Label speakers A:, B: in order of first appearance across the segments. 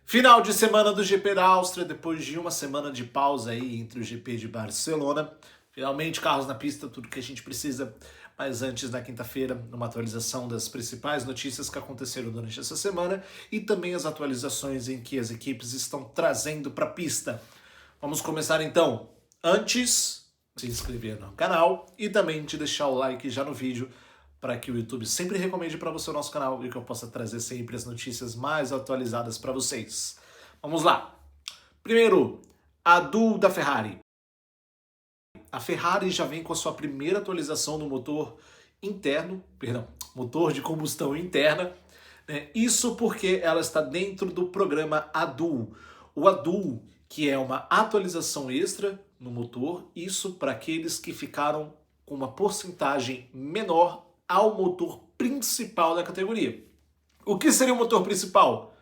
A: Final de semana do GP da Áustria, depois de uma semana de pausa aí entre o GP de Barcelona. Finalmente, carros na pista, tudo que a gente precisa. Mas antes, na quinta-feira, uma atualização das principais notícias que aconteceram durante essa semana e também as atualizações em que as equipes estão trazendo para a pista. Vamos começar então. Antes, se inscrever no canal e também de deixar o like já no vídeo para que o YouTube sempre recomende para você o nosso canal e que eu possa trazer sempre as notícias mais atualizadas para vocês. Vamos lá. Primeiro, a duo da Ferrari. A Ferrari já vem com a sua primeira atualização no motor interno, motor de combustão interna. Isso porque ela está dentro do programa ADUO. O ADUO, que é uma atualização extra no motor, isso para aqueles que ficaram com uma porcentagem menor ao motor principal da categoria. O que seria o motor principal?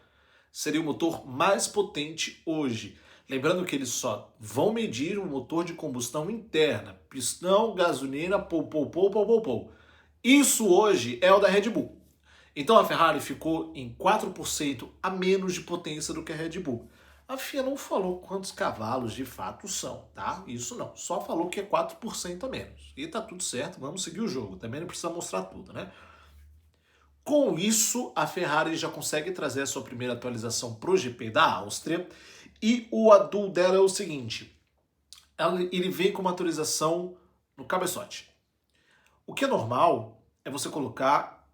A: Seria o motor mais potente hoje. Lembrando que eles só vão medir o motor de combustão interna, pistão, gasolina, pou. Isso hoje é o da Red Bull. Então a Ferrari ficou em 4% a menos de potência do que a Red Bull. A FIA não falou quantos cavalos de fato são, tá? Isso não, só falou que é 4% a menos. E tá tudo certo, vamos seguir o jogo. Também não precisa mostrar tudo, né? Com isso, a Ferrari já consegue trazer a sua primeira atualização pro GP da Áustria. E o ADUO dela é o seguinte, ele vem com uma atualização no cabeçote. O que é normal é você colocar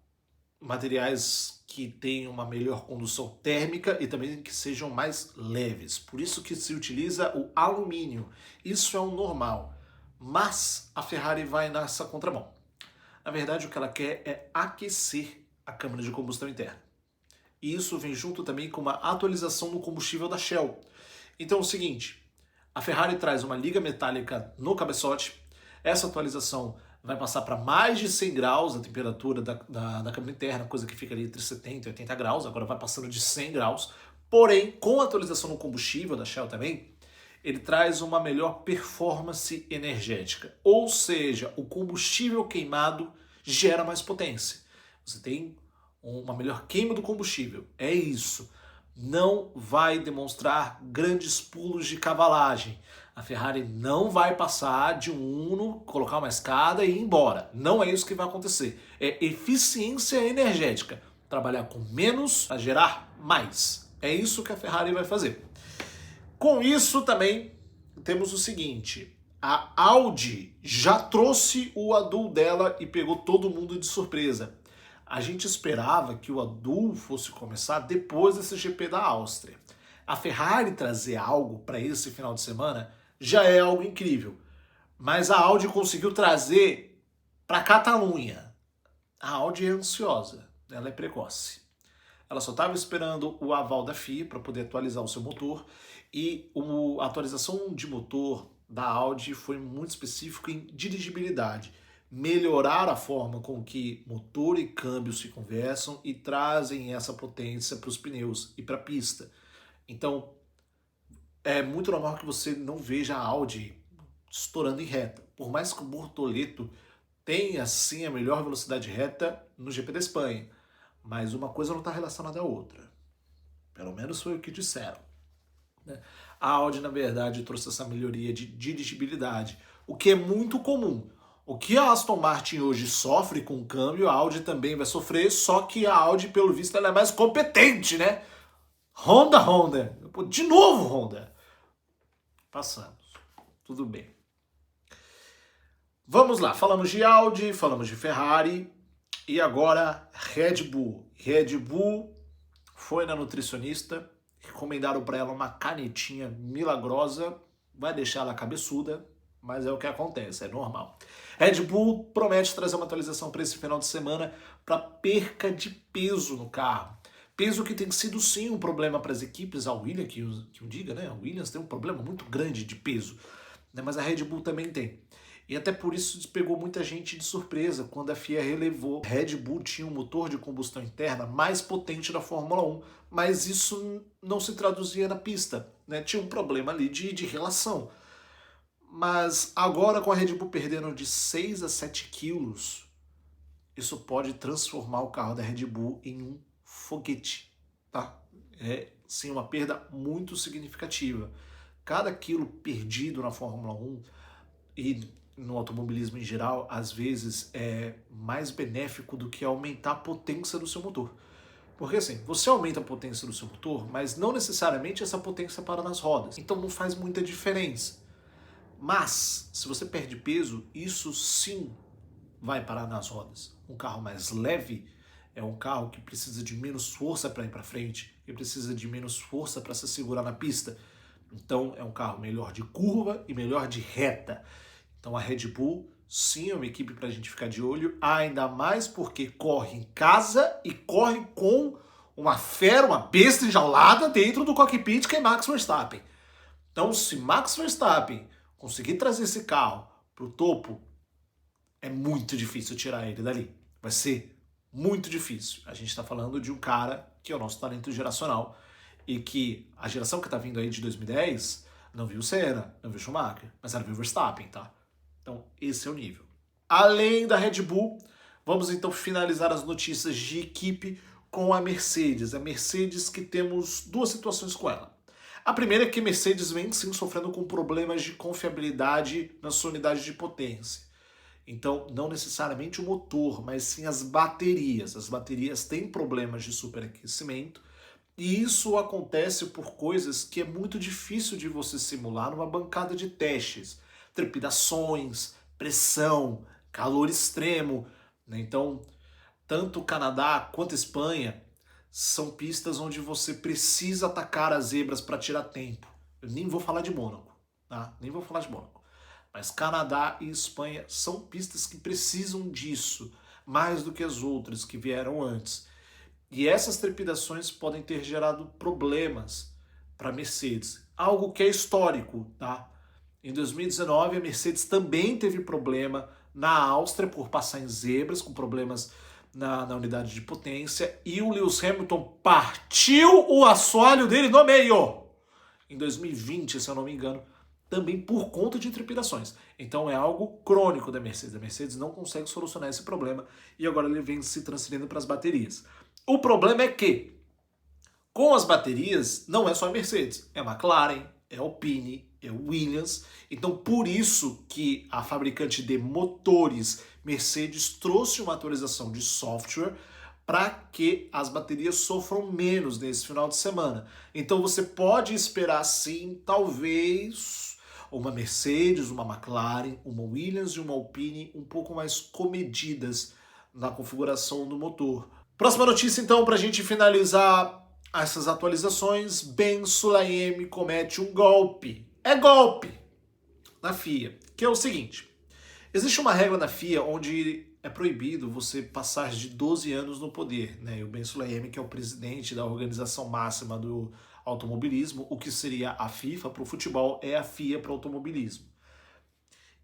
A: materiais que tenham uma melhor condução térmica e também que sejam mais leves. Por isso que se utiliza o alumínio. Isso é o normal. Mas a Ferrari vai nessa contramão. Na verdade, o que ela quer é aquecer a câmara de combustão interna. E isso vem junto também com uma atualização no combustível da Shell. Então é o seguinte, a Ferrari traz uma liga metálica no cabeçote. Essa atualização vai passar para mais de 100 graus a temperatura da câmara interna, coisa que fica ali entre 70 e 80 graus, agora vai passando de 100 graus. Porém, com a atualização no combustível da Shell também, ele traz uma melhor performance energética. Ou seja, o combustível queimado gera mais potência. Você tem uma melhor queima do combustível. É isso. Não vai demonstrar grandes pulos de cavalagem. A Ferrari não vai passar de um Uno, colocar uma escada e ir embora. Não é isso que vai acontecer. É eficiência energética. Trabalhar com menos para gerar mais. É isso que a Ferrari vai fazer. Com isso também temos o seguinte, a Audi já trouxe o ADUO dela e pegou todo mundo de surpresa. A gente esperava que o ADUO fosse começar depois desse GP da Áustria. A Ferrari trazer algo para esse final de semana já é algo incrível. Mas a Audi conseguiu trazer para a Catalunha. A Audi é ansiosa, ela é precoce. Ela só estava esperando o aval da FIA para poder atualizar o seu motor e a atualização de motor da Audi foi muito específica em dirigibilidade. Melhorar a forma com que motor e câmbio se conversam e trazem essa potência para os pneus e para a pista. Então, é muito normal que você não veja a Audi estourando em reta. Por mais que o Bortoleto tenha, sim, a melhor velocidade reta no GP da Espanha. Mas uma coisa não está relacionada à outra. Pelo menos foi o que disseram. A Audi, na verdade, trouxe essa melhoria de dirigibilidade, o que é muito comum. O que a Aston Martin hoje sofre com o câmbio, a Audi também vai sofrer, só que a Audi, pelo visto, ela é mais competente, né? Honda. De novo, Honda. Passamos. Tudo bem. Vamos lá. Falamos de Audi, falamos de Ferrari. E agora, Red Bull. Red Bull foi na nutricionista, recomendaram para ela uma canetinha milagrosa, vai deixar ela cabeçuda, mas é o que acontece, é normal. Red Bull promete trazer uma atualização para esse final de semana para perca de peso no carro. Peso que tem sido sim um problema para as equipes, a Williams, que eu diga, né? A Williams tem um problema muito grande de peso, né? Mas a Red Bull também tem. E até por isso pegou muita gente de surpresa quando a FIA relevou. Red Bull tinha um motor de combustão interna mais potente da Fórmula 1, mas isso não se traduzia na pista, né? Tinha um problema ali de relação. Mas agora com a Red Bull perdendo de 6 a 7 quilos, isso pode transformar o carro da Red Bull em um foguete, tá? sim uma perda muito significativa. Cada quilo perdido na Fórmula 1 e no automobilismo em geral, às vezes é mais benéfico do que aumentar a potência do seu motor. Porque assim, você aumenta a potência do seu motor, mas não necessariamente essa potência para nas rodas. Então não faz muita diferença. Mas, se você perde peso, isso sim vai parar nas rodas. Um carro mais leve é um carro que precisa de menos força para ir para frente, que precisa de menos força para se segurar na pista. Então é um carro melhor de curva e melhor de reta. Então a Red Bull sim é uma equipe para a gente ficar de olho, ainda mais porque corre em casa e corre com uma fera, uma besta enjaulada dentro do cockpit que é Max Verstappen. Então se Max Verstappen conseguir trazer esse carro para o topo, é muito difícil tirar ele dali. Vai ser muito difícil. A gente está falando de um cara que é o nosso talento geracional e que a geração que está vindo aí de 2010 não viu Senna, não viu Schumacher, mas ela viu Verstappen, tá? Então esse é o nível. Além da Red Bull, vamos então finalizar as notícias de equipe com a Mercedes. A Mercedes que temos duas situações com ela. A primeira é que a Mercedes vem sim sofrendo com problemas de confiabilidade na sua unidade de potência. Então, não necessariamente o motor, mas sim as baterias. As baterias têm problemas de superaquecimento e isso acontece por coisas que é muito difícil de você simular numa bancada de testes. Trepidações, pressão, calor extremo, né? Então, tanto o Canadá quanto a Espanha são pistas onde você precisa atacar as zebras para tirar tempo. Eu nem vou falar de Mônaco, tá? Nem vou falar de Mônaco. Mas Canadá e Espanha são pistas que precisam disso, mais do que as outras que vieram antes. E essas trepidações podem ter gerado problemas para a Mercedes. Algo que é histórico, tá? Em 2019, a Mercedes também teve problema na Áustria por passar em zebras, com problemas na unidade de potência, e o Lewis Hamilton partiu o assoalho dele no meio. Em 2020, se eu não me engano, também por conta de trepidações. Então é algo crônico da Mercedes. A Mercedes não consegue solucionar esse problema e agora ele vem se transferindo para as baterias. O problema é que, com as baterias, não é só a Mercedes, é a McLaren, é a Alpine, é o Williams. Então por isso que a fabricante de motores Mercedes trouxe uma atualização de software para que as baterias sofram menos nesse final de semana. Então você pode esperar sim, talvez, uma Mercedes, uma McLaren, uma Williams e uma Alpine um pouco mais comedidas na configuração do motor. Próxima notícia então, para a gente finalizar essas atualizações: Ben Sulayem comete um golpe. É golpe na FIA, que é o seguinte: existe uma regra na FIA onde é proibido você passar de 12 anos no poder, né? E o Ben Sulayem, que é o presidente da organização máxima do automobilismo, o que seria a FIFA para o futebol, é a FIA para o automobilismo.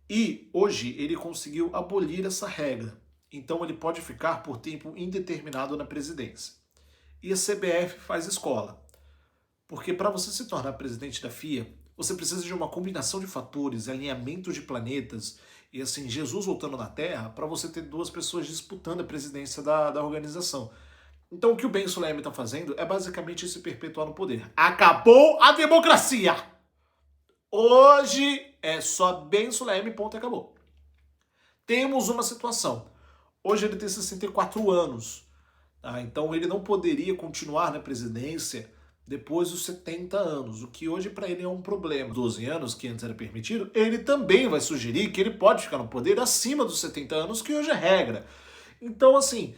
A: E hoje ele conseguiu abolir essa regra. Então ele pode ficar por tempo indeterminado na presidência. E a CBF faz escola. Porque para você se tornar presidente da FIA, você precisa de uma combinação de fatores, alinhamento de planetas, e assim, Jesus voltando na Terra, para você ter duas pessoas disputando a presidência da organização. Então o que o Ben Sulayem está fazendo é basicamente se perpetuar no poder. Acabou a democracia! Hoje é só Ben Sulayem, ponto, e acabou. Temos uma situação. Hoje ele tem 64 anos. Tá? Então ele não poderia continuar na presidência depois dos 70 anos, o que hoje para ele é um problema. 12 anos, que antes era permitido, ele também vai sugerir que ele pode ficar no poder acima dos 70 anos, que hoje é regra. Então, assim,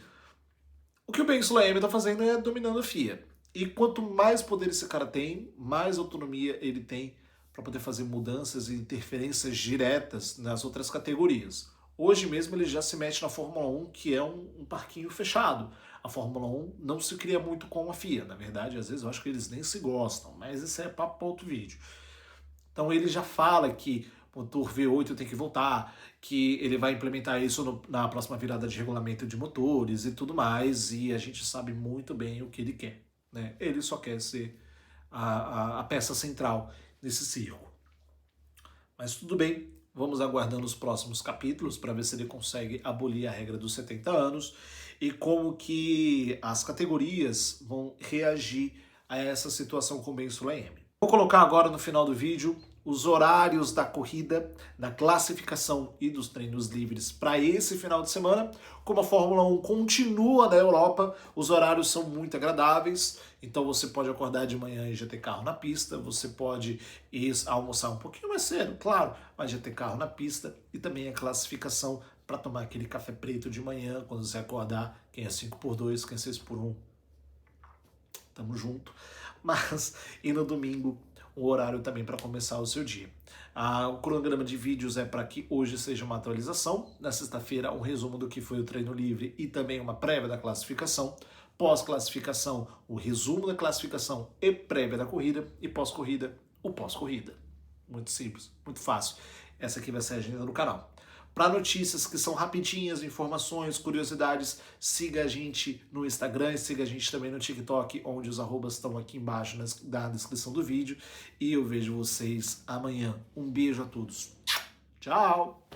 A: o que o Ben Sulayem está fazendo é dominando a FIA. E quanto mais poder esse cara tem, mais autonomia ele tem para poder fazer mudanças e interferências diretas nas outras categorias. Hoje mesmo ele já se mete na Fórmula 1, que é um parquinho fechado. A Fórmula 1 não se cria muito com a FIA. Na verdade, às vezes eu acho que eles nem se gostam, mas isso é papo para outro vídeo. Então ele já fala que o motor V8 tem que voltar, que ele vai implementar isso na próxima virada de regulamento de motores e tudo mais, e a gente sabe muito bem o que ele quer, né? Ele só quer ser a peça central nesse circo. Mas tudo bem, vamos aguardando os próximos capítulos para ver se ele consegue abolir a regra dos 70 anos e como que as categorias vão reagir a essa situação com o Ben Sulayem. Vou colocar agora no final do vídeo os horários da corrida, da classificação e dos treinos livres para esse final de semana. Como a Fórmula 1 continua na Europa, os horários são muito agradáveis, então você pode acordar de manhã e já ter carro na pista, você pode ir almoçar um pouquinho mais cedo, claro, mas já ter carro na pista, e também a classificação para tomar aquele café preto de manhã, quando você acordar, quem é 5x2, quem é 6x1, tamo junto. Mas, e no domingo, o horário também para começar o seu dia. O cronograma de vídeos é para que hoje seja uma atualização, na sexta-feira um resumo do que foi o treino livre e também uma prévia da classificação, pós-classificação o resumo da classificação e prévia da corrida, e pós-corrida o pós-corrida. Muito simples, muito fácil. Essa aqui vai ser a agenda do canal. Para notícias que são rapidinhas, informações, curiosidades, siga a gente no Instagram e siga a gente também no TikTok, onde os arrobas estão aqui embaixo na descrição do vídeo. E eu vejo vocês amanhã. Um beijo a todos. Tchau!